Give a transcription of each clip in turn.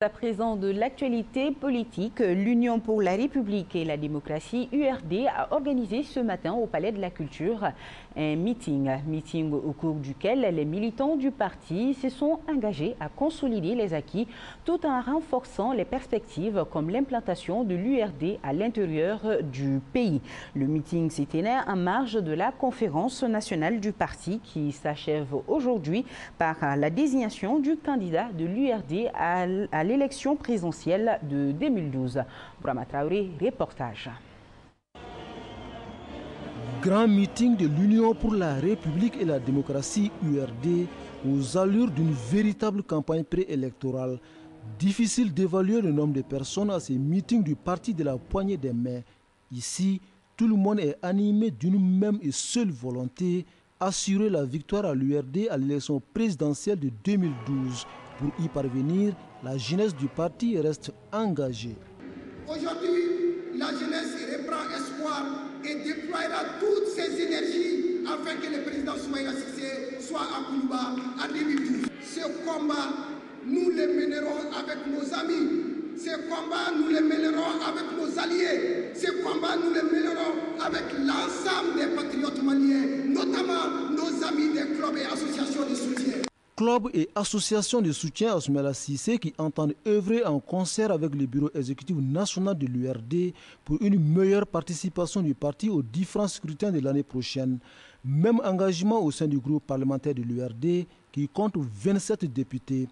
À présent de l'actualité politique, l'Union pour la République et la démocratie, URD, a organisé ce matin au Palais de la Culture un meeting au cours duquel les militants du parti se sont engagés à consolider les acquis tout en renforçant les perspectives comme l'implantation de l'URD à l'intérieur du pays. Le meeting s'est tenu en marge de la conférence nationale du parti qui s'achève aujourd'hui par la désignation du candidat de l'URD à l'élection présidentielle de 2012. Brahma Traoré, reportage. Grand meeting de l'Union pour la République et la démocratie URD aux allures d'une véritable campagne préélectorale. Difficile d'évaluer le nombre de personnes à ces meetings du parti de la poignée des mains. Ici, tout le monde est animé d'une même et seule volonté, assurer la victoire à l'URD à l'élection présidentielle de 2012. Pour y parvenir, la jeunesse du parti reste engagée. Aujourd'hui, la jeunesse reprend espoir et déploiera toutes ses énergies afin que le président Soumaïla Cissé soit à Koulouba en 2012. Ce combat, nous le mènerons avec nos amis. Ce combat, nous le mènerons avec nos alliés. Ce combat, nous le mènerons avec l'ensemble des patriotes maliens, notamment nos amis des clubs et associations de soutien. Clubs et associations de soutien à Soumaïla Cissé qui entendent œuvrer en concert avec le bureau exécutif national de l'URD pour une meilleure participation du parti aux différents scrutins de l'année prochaine. Même engagement au sein du groupe parlementaire de l'URD qui compte 27 députés.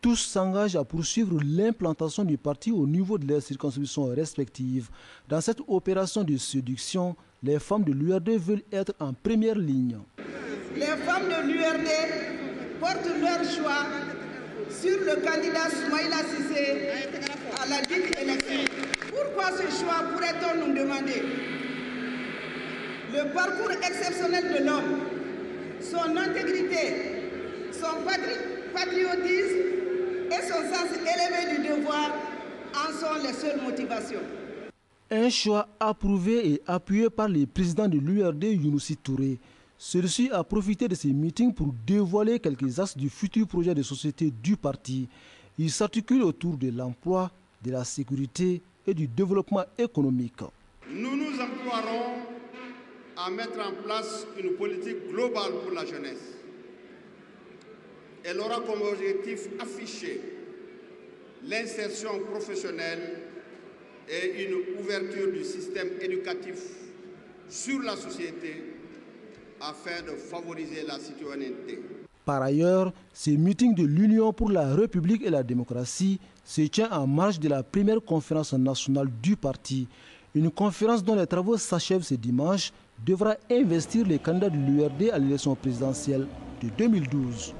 Tous s'engagent à poursuivre l'implantation du parti au niveau de leurs circonscriptions respectives. Dans cette opération de séduction, les femmes de l'URD veulent être en première ligne. Les femmes de l'URD portent leur choix sur le candidat Soumaïla Cissé à la dite élection. Pourquoi ce choix pourrait-on nous demander? Le parcours exceptionnel de l'homme, son intégrité, son patriotisme et son sens élevé du devoir en sont les seules motivations. Un choix approuvé et appuyé par le président de l'URD, Younousi Touré. Celui-ci a profité de ces meetings pour dévoiler quelques axes du futur projet de société du parti. Il s'articule autour de l'emploi, de la sécurité et du développement économique. Nous nous emploierons à mettre en place une politique globale pour la jeunesse. Elle aura comme objectif affiché l'insertion professionnelle et une ouverture du système éducatif sur la société afin de favoriser la citoyenneté. Par ailleurs, ce meeting de l'Union pour la République et la démocratie se tient en marge de la première conférence nationale du parti. Une conférence dont les travaux s'achèvent ce dimanche devra investir les candidats de l'URD à l'élection présidentielle de 2012.